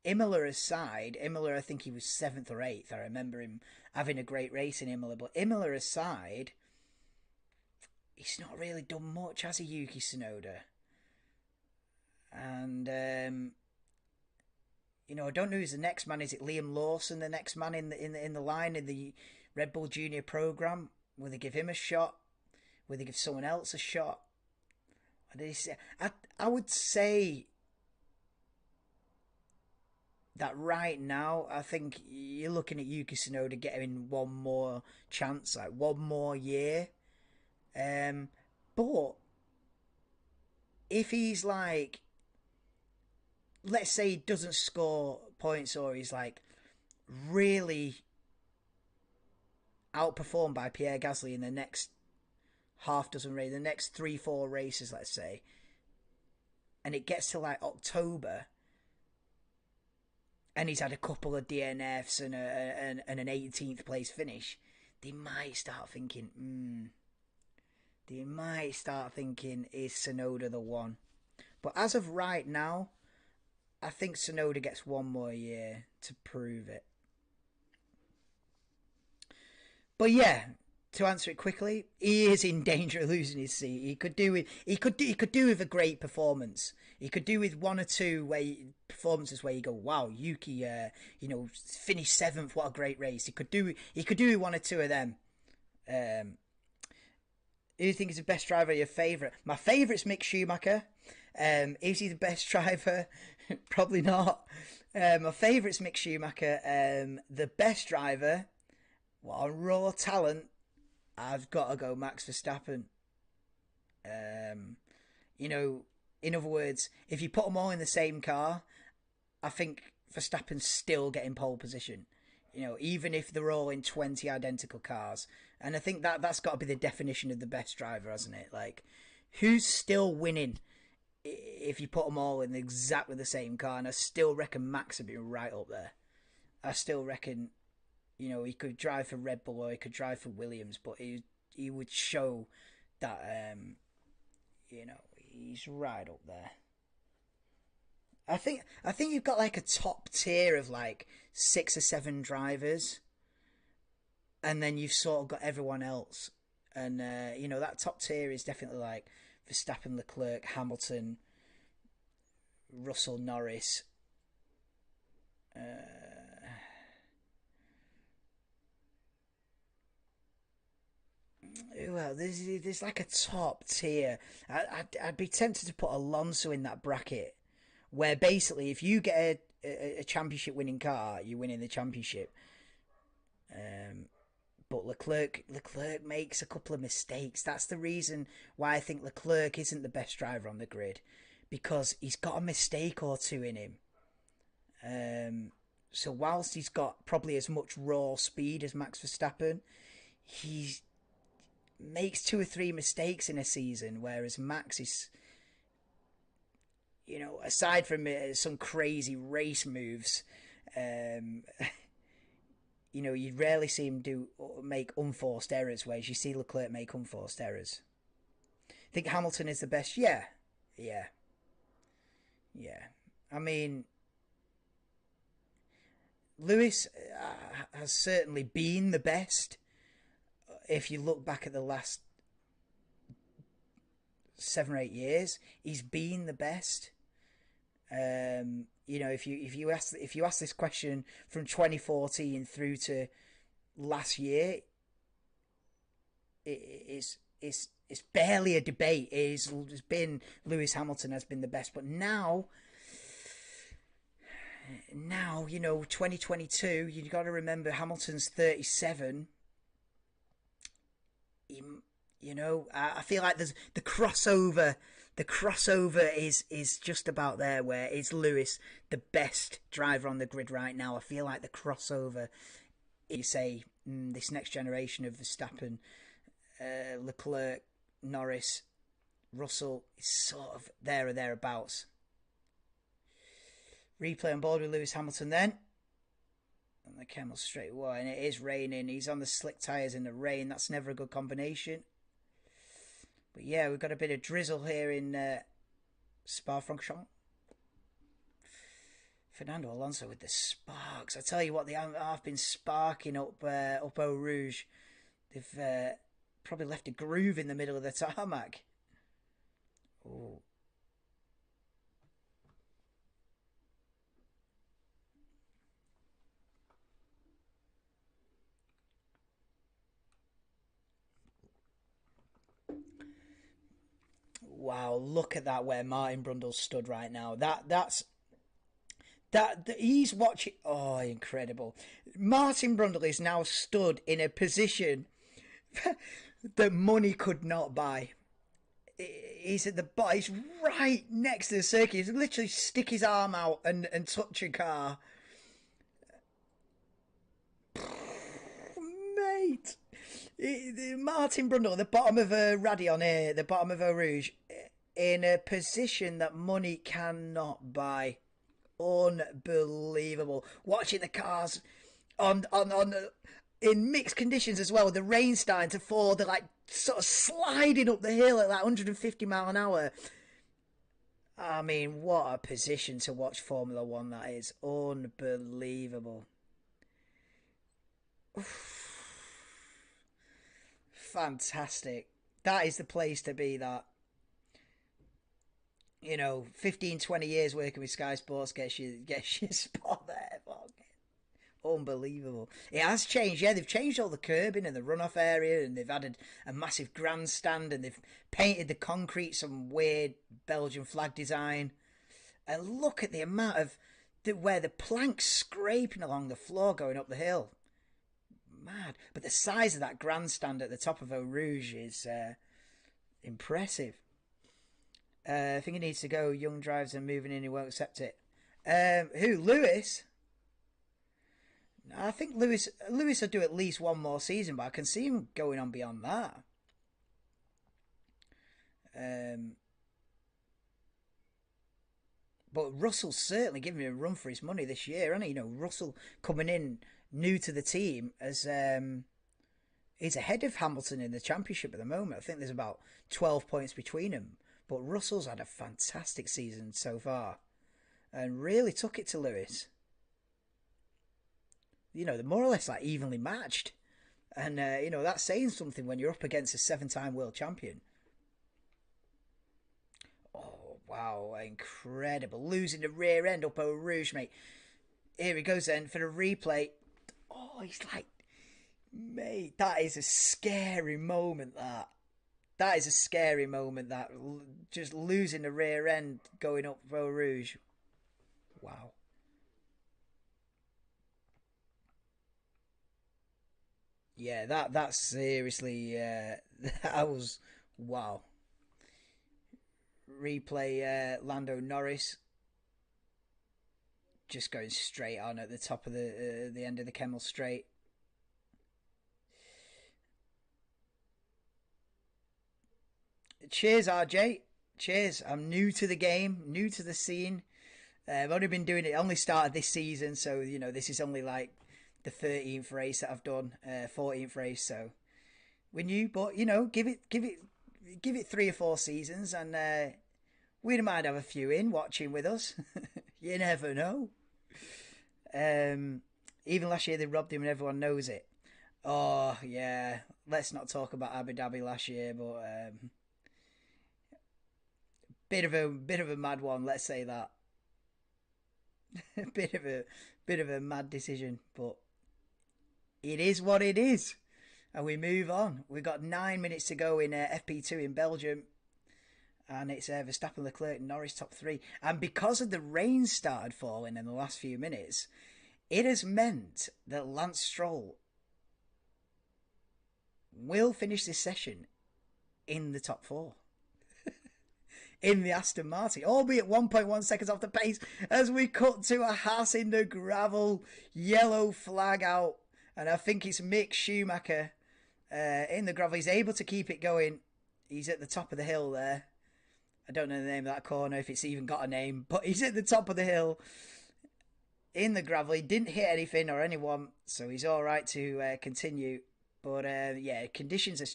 Imola aside, Imola, I think he was 7th or 8th. I remember him having a great race in Imola. But Imola aside, he's not really done much, has he, Yuki Tsunoda? And, I don't know who's the next man. Is it Liam Lawson, the next man in the line in the Red Bull Junior program? Will they give him a shot? Will they give someone else a shot? What did he say? I would say that right now, I think you're looking at Yuki Tsunoda getting one more chance, like one more year. Um, but if he's like, let's say he doesn't score points, or he's like really outperformed by Pierre Gasly in the next half dozen races, the next 3-4 races, let's say, and it gets to like October, and he's had a couple of DNFs and an 18th place finish, they might start thinking, is Tsunoda the one? But as of right now, I think Tsunoda gets one more year to prove it. But yeah, to answer it quickly, he is in danger of losing his seat. He could do with a great performance. He could do with one or two performances where you go, wow, Yuki, finished seventh. What a great race. He could do with one or two of them. Who do you think is the best driver? Your favourite? My favourite's Mick Schumacher. Is he the best driver? Probably not. My favourite's Mick Schumacher. The best driver, what a raw talent, I've got to go Max Verstappen. In other words, if you put them all in the same car, I think Verstappen's still getting pole position. Even if they're all in 20 identical cars. And I think that's got to be the definition of the best driver, hasn't it? Like, who's still winning if you put them all in exactly the same car? And I still reckon Max would be right up there. I still reckon, he could drive for Red Bull or he could drive for Williams, but he would show that, he's right up there. I think you've got like a top tier of like 6 or 7 drivers, and then you've sort of got everyone else, and that top tier is definitely like Verstappen, Leclerc, Hamilton, Russell, Norris. Well, there's like a top tier. I'd be tempted to put Alonso in that bracket, where basically if you get a championship winning car, you're winning the championship. But Leclerc makes a couple of mistakes. That's the reason why I think Leclerc isn't the best driver on the grid, because he's got a mistake or two in him. So whilst he's got probably as much raw speed as Max Verstappen, he makes 2 or 3 mistakes in a season, whereas Max is, aside from some crazy race moves, you rarely see him make unforced errors, whereas you see Leclerc make unforced errors. I think Hamilton is the best. Yeah. I mean, Lewis has certainly been the best. If you look back at the last 7 or 8 years, he's been the best. If you ask this question from 2014 through to last year, it's barely a debate. It's been Lewis Hamilton has been the best, but now 2022, you've got to remember Hamilton's 37. I feel like there's the crossover. The crossover is just about there, where is Lewis the best driver on the grid right now. I feel like the crossover, you say, this next generation of Verstappen, Leclerc, Norris, Russell is sort of there or thereabouts. Replay on board with Lewis Hamilton then. And the camel straight away, and it is raining. He's on the slick tyres in the rain. That's never a good combination. But yeah, we've got a bit of drizzle here in Spa-Francorchamps. Fernando Alonso with the sparks. I tell you what, they have been sparking up Eau Rouge. They've probably left a groove in the middle of the tarmac. Oh. Wow, look at that where Martin Brundle stood right now. He's watching. Oh, incredible! Martin Brundle is now stood in a position that money could not buy. He's at the bottom. He's right next to the circuit. He's literally stick his arm out and touch a car, mate. Martin Brundle at the bottom of a Radion here, the bottom of Eau Rouge, in a position that money cannot buy. Unbelievable. Watching the cars on in mixed conditions as well. The rain starting to fall. They're like sort of sliding up the hill at like 150 mile an hour. I mean, what a position to watch Formula One that is. Unbelievable. Fantastic. That is the place to be. That, 15, 20 years working with Sky Sports gets you a spot there. Unbelievable. It has changed. Yeah, they've changed all the curbing and the runoff area, and they've added a massive grandstand, and they've painted the concrete some weird Belgian flag design. And look at the amount of where the plank's scraping along the floor going up the hill. Mad. But the size of that grandstand at the top of Eau Rouge is impressive. I think he needs to go. Young drivers are moving in. He won't accept it. Who? Lewis? I think Lewis will do at least one more season, but I can see him going on beyond that. But Russell's certainly giving him a run for his money this year, hasn't he? Russell coming in new to the team as he's ahead of Hamilton in the championship at the moment. I think there's about 12 points between them. But Russell's had a fantastic season so far and really took it to Lewis. They're more or less like evenly matched. And, that's saying something when you're up against a 7-time world champion. Oh, wow, incredible. Losing the rear end up Eau Rouge, mate. Here he goes then for the replay. Oh, he's like, mate, that is a scary moment, that. That is a scary moment, that. Just losing the rear end going up Eau Rouge. Wow. Yeah, that's seriously, that was, wow. Replay, Lando Norris just going straight on at the top of the end of the Kemmel Straight. Cheers, RJ. Cheers. I'm new to the game, new to the scene. I've only been doing it. Only started this season, so this is only like the 13th race that I've done, 14th race. So we're new, but give it 3 or 4 seasons, and we might have a few in watching with us. You never know. Even last year they robbed him, and everyone knows it. Oh yeah, let's not talk about Abu Dhabi last year, but bit of a mad one. Let's say that. bit of a mad decision, but it is what it is, and we move on. We've got 9 minutes to go in FP2 in Belgium, and it's Verstappen, Leclerc, Norris top 3. And because of the rain started falling in the last few minutes, it has meant that Lance Stroll will finish this session in the top 4. In the Aston Martin, albeit 1.1 seconds off the pace, as we cut to a Haas in the gravel, yellow flag out, and I think it's Mick Schumacher in the gravel. He's able to keep it going. He's at the top of the hill there. I don't know the name of that corner, if it's even got a name, but he's at the top of the hill in the gravel. He didn't hit anything or anyone, so he's all right to continue. But yeah, conditions are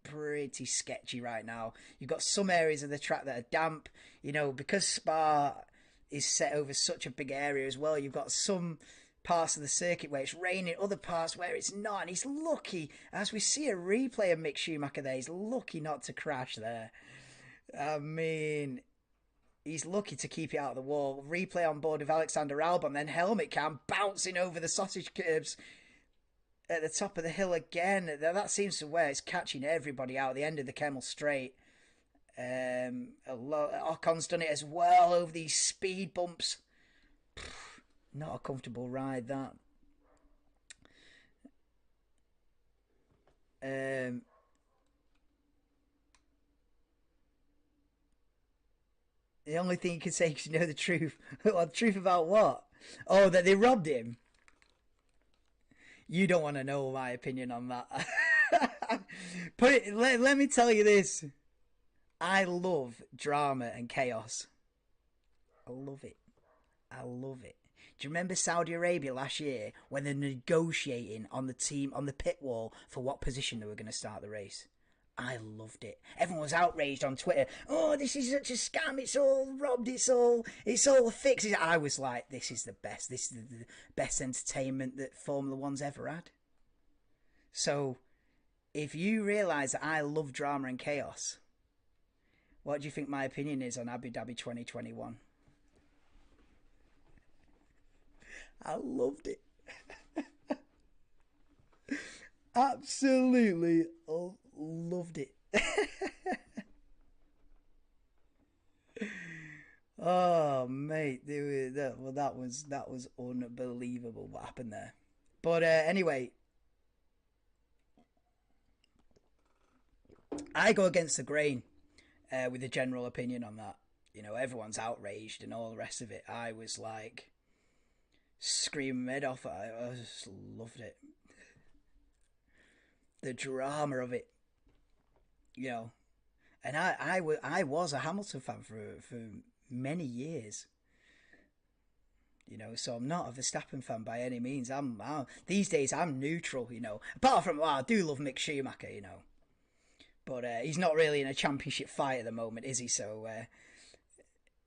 pretty sketchy right now. You've got some areas of the track that are damp, because Spa is set over such a big area as well. You've got some parts of the circuit where it's raining, other parts where it's not, and he's lucky, as we see a replay of Mick Schumacher there, he's lucky not to crash there. I mean, he's lucky to keep it out of the wall. Replay on board of Alexander Albon, then helmet cam bouncing over the sausage curbs at the top of the hill again. That seems to where it's catching everybody out at the end of the Kemmel Straight. Yeah, Ocon's done it as well over these speed bumps. Not a comfortable ride, that. Um, the only thing you can say is you know the truth. Well, the truth about what? Oh, that they robbed him. You don't want to know my opinion on that. Let me tell you this. I love drama and chaos. I love it. I love it. Do you remember Saudi Arabia last year when they're negotiating on the team on the pit wall for what position they were going to start the race? I loved it. Everyone was outraged on Twitter. Oh, this is such a scam! It's all robbed. It's all fixed. I was like, this is the best. This is the best entertainment that Formula One's ever had. So, if you realise that I love drama and chaos, what do you think my opinion is on Abu Dhabi 2021? I loved it. Absolutely loved it. Oh, mate, that was unbelievable what happened there. But anyway, I go against the grain with the general opinion on that. You know, everyone's outraged and all the rest of it. I was like screaming my head off. I just loved it. The drama of it, you know. And I was a Hamilton fan for many years. You know, so I'm not a Verstappen fan by any means. I'm these days I'm neutral. You know, apart from I do love Mick Schumacher. You know, but he's not really in a championship fight at the moment, is he? So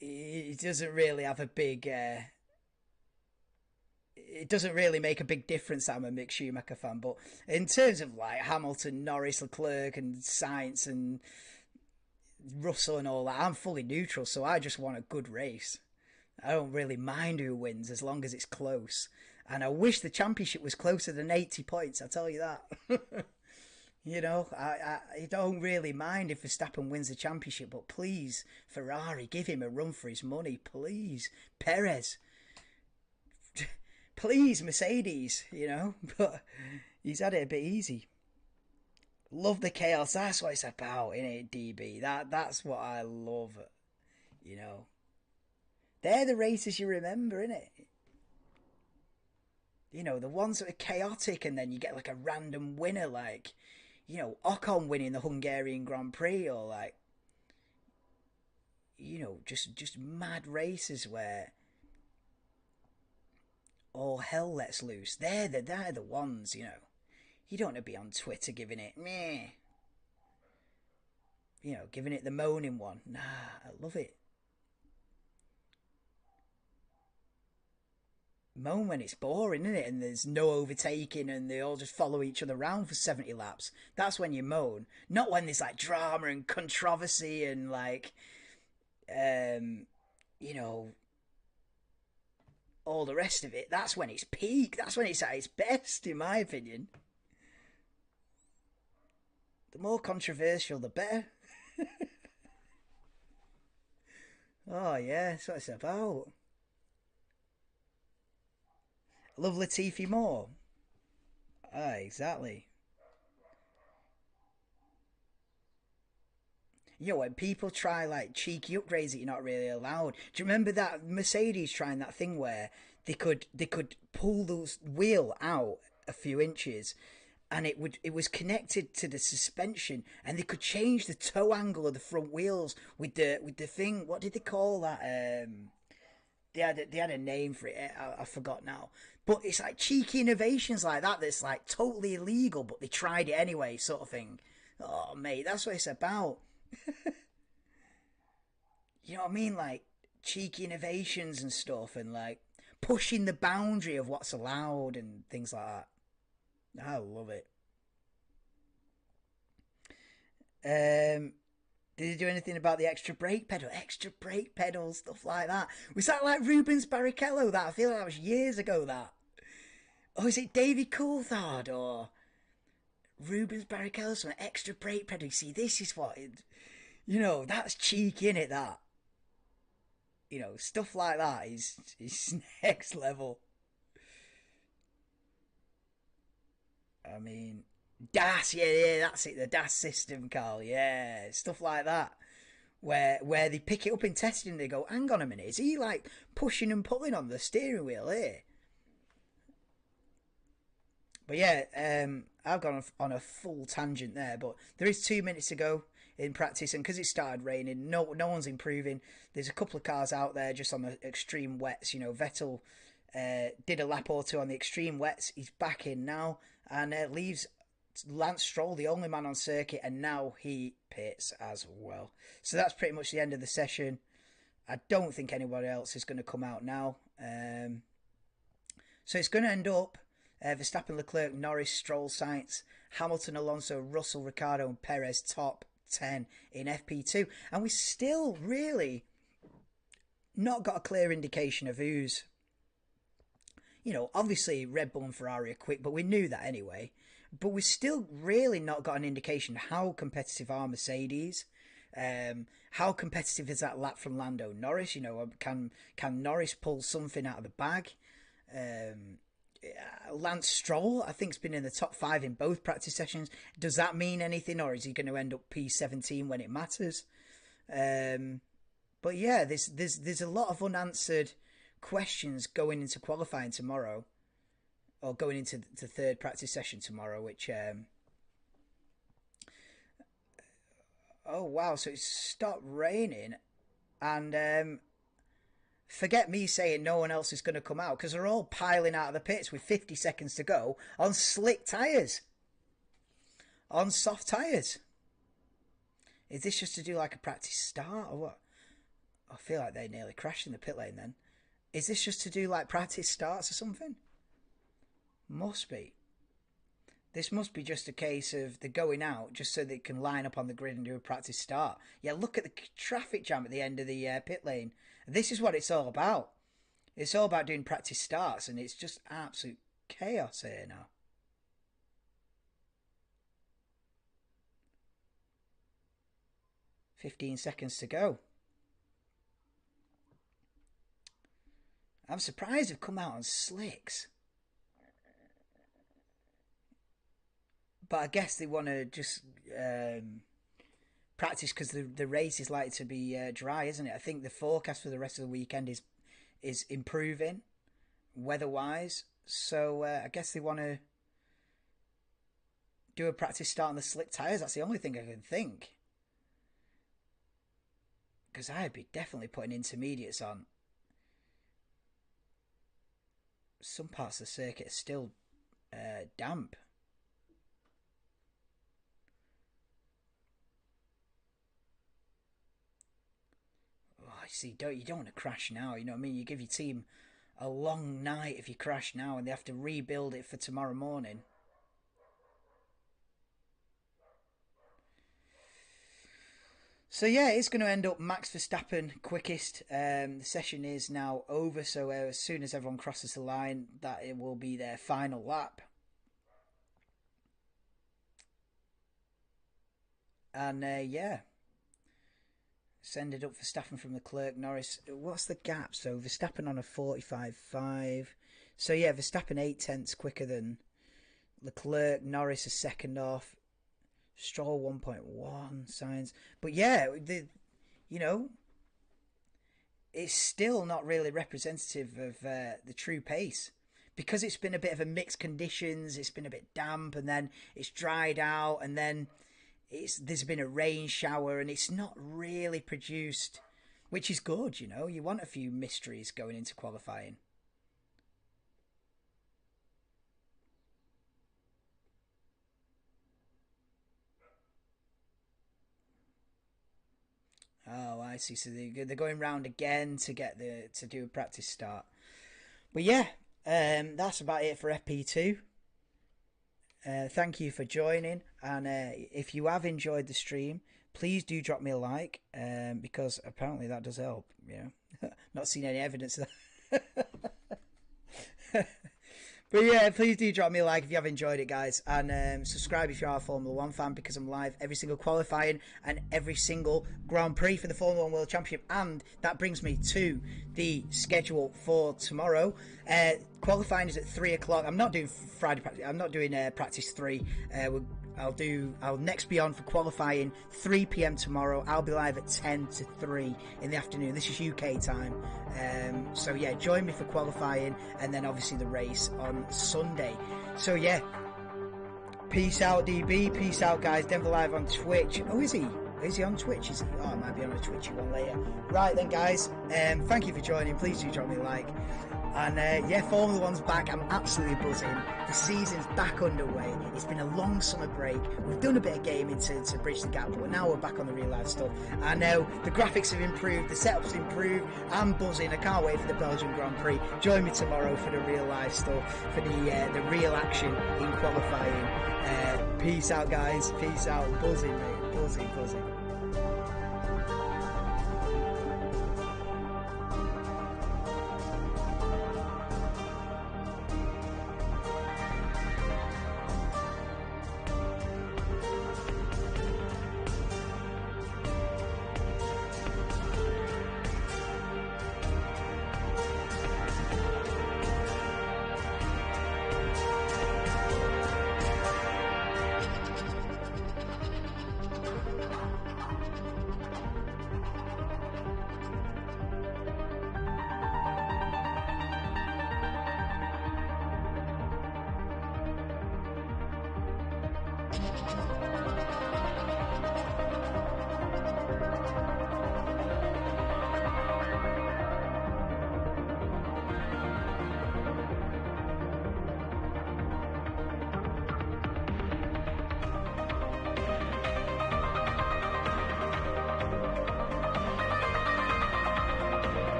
he doesn't really have a big. It doesn't really make a big difference that I'm a Mick Schumacher fan, but in terms of like Hamilton, Norris, Leclerc, and Sainz and Russell and all that, I'm fully neutral. So I just want a good race. I don't really mind who wins as long as it's close. And I wish the championship was closer than 80 points. I tell you that. You know, I don't really mind if Verstappen wins the championship, but please, Ferrari, give him a run for his money, please. Perez, please, Mercedes, you know, but he's had it a bit easy. Love the chaos. That's what it's about, innit, DB? That's what I love. You know, they're the races you remember, innit? You know, the ones that are chaotic, and then you get like a random winner, like you know, Ocon winning the Hungarian Grand Prix, or like you know, just mad races where all hell lets loose. They're the ones, you know. You don't want to be on Twitter giving it meh. You know, giving it the moaning one. Nah, I love it. Moan when it's boring, isn't it? And there's no overtaking and they all just follow each other around for 70 laps. That's when you moan. Not when there's like drama and controversy and like you know, all the rest of it. That's when it's peak. That's when it's at its best, in my opinion. The more controversial, the better. Oh, yeah, that's what it's about. I love Latifi more. Ah, exactly. You know, when people try like cheeky upgrades that you're not really allowed. Do you remember that Mercedes trying that thing where they could pull the wheel out a few inches and it was connected to the suspension and they could change the toe angle of the front wheels with the thing. What did they call that? They had a name for it. I forgot now. But it's like cheeky innovations like that that's like totally illegal, but they tried it anyway, sort of thing. Oh, mate, that's what it's about. You know what I mean? Like cheeky innovations and stuff, and like pushing the boundary of what's allowed and things like that. I love it. Um, did you do anything about the extra brake pedal, extra brake pedal, stuff like that? Was that like Rubens Barrichello? That I feel like that was years ago. That, or is it Davy Coulthard or Rubens Barrichello? Some extra brake pedal. You see, this is what You know, that's cheeky, innit, that? You know, stuff like that is next level. I mean, DAS, yeah, that's it, the DAS system, Carl, yeah, stuff like that. Where they pick it up in testing and they go, hang on a minute, is he like pushing and pulling on the steering wheel here? But yeah, I've gone on a full tangent there. But there is 2 minutes to go in practice, and because it started raining, no one's improving. There's a couple of cars out there just on the extreme wets. You know, Vettel did a lap or two on the extreme wets. He's back in now and leaves Lance Stroll, the only man on circuit, and now he pits as well. So that's pretty much the end of the session. I don't think anybody else is going to come out now. So it's going to end up Verstappen, Leclerc, Norris, Stroll, Sainz, Hamilton, Alonso, Russell, Ricardo, and Perez top 10 in FP2. And we still really not got a clear indication of who's, you know, obviously Red Bull and Ferrari are quick, but we knew that anyway. But we still really not got an indication how competitive are Mercedes. How competitive is that lap from Lando Norris? You know, can Norris pull something out of the bag? Lance Stroll, I think, has been in the top 5 in both practice sessions. Does that mean anything, or is he going to end up P17 when it matters? But yeah, there's a lot of unanswered questions going into qualifying tomorrow, or going into the third practice session tomorrow. Which oh wow, so it's stopped raining, and forget me saying no one else is going to come out because they're all piling out of the pits with 50 seconds to go on slick tyres, on soft tyres. Is this just to do like a practice start or what? I feel like they nearly crashed in the pit lane then. Is this just to do like practice starts or something? Must be. This must be just a case of the going out just so they can line up on the grid and do a practice start. Yeah, look at the traffic jam at the end of the pit lane. This is what it's all about. It's all about doing practice starts, and it's just absolute chaos here now. 15 seconds to go. I'm surprised they've come out on slicks. But I guess they want to just practice because the race is likely to be dry, isn't it? I think the forecast for the rest of the weekend is improving weather-wise. So I guess they want to do a practice start on the slick tyres. That's the only thing I can think. Because I'd be definitely putting intermediates on. Some parts of the circuit are still damp. Oh, I see. You don't want to crash now. You know what I mean? You give your team a long night if you crash now, and they have to rebuild it for tomorrow morning. So yeah, it's going to end up Max Verstappen quickest. The session is now over, so as soon as everyone crosses the line, that it will be their final lap. And yeah, send it up Verstappen from Leclerc, Norris. What's the gap? So Verstappen on a 45.5. So yeah, Verstappen 8 tenths quicker than Leclerc. Norris a second off. Stroll 1.1 signs. But yeah, you know, it's still not really representative of the true pace. Because it's been a bit of a mixed conditions, it's been a bit damp, and then it's dried out, and then there's been a rain shower, and it's not really produced, which is good, you know. You want a few mysteries going into qualifying. Oh, I see. So they're going round again to get to do a practice start. But yeah, that's about it for FP2. Thank you for joining, and if you have enjoyed the stream, please do drop me a like, because apparently that does help. You know, not seen any evidence of that. But yeah, please do drop me a like if you have enjoyed it, guys, and subscribe if you are a Formula 1 fan, because I'm live every single qualifying and every single Grand Prix for the Formula 1 World Championship. And that brings me to the schedule for tomorrow. Qualifying is at 3 o'clock. I'm not doing Friday practice. I'm not doing practice 3. I'll next be on for qualifying 3 p.m. tomorrow. I'll be live at 10 to 3 in the afternoon. This is UK time. So yeah, join me for qualifying and then obviously the race on Sunday. So yeah, peace out, DB. Peace out, guys. Denver Live on Twitch. Oh, is he? Is he on Twitch? Is he? Oh, I might be on a Twitchy one later. Right then, guys. Thank you for joining. Please do drop me a like. And yeah, Formula One's back. I'm absolutely buzzing. The season's back underway. It's been a long summer break. We've done a bit of gaming to bridge the gap, but now we're back on the real life stuff. I know the graphics have improved, the setup's improved. I'm buzzing. I can't wait for the Belgian Grand Prix. Join me tomorrow for the real life stuff, for the real action in qualifying. Peace out, guys. Peace out. Buzzing, mate. Buzzing.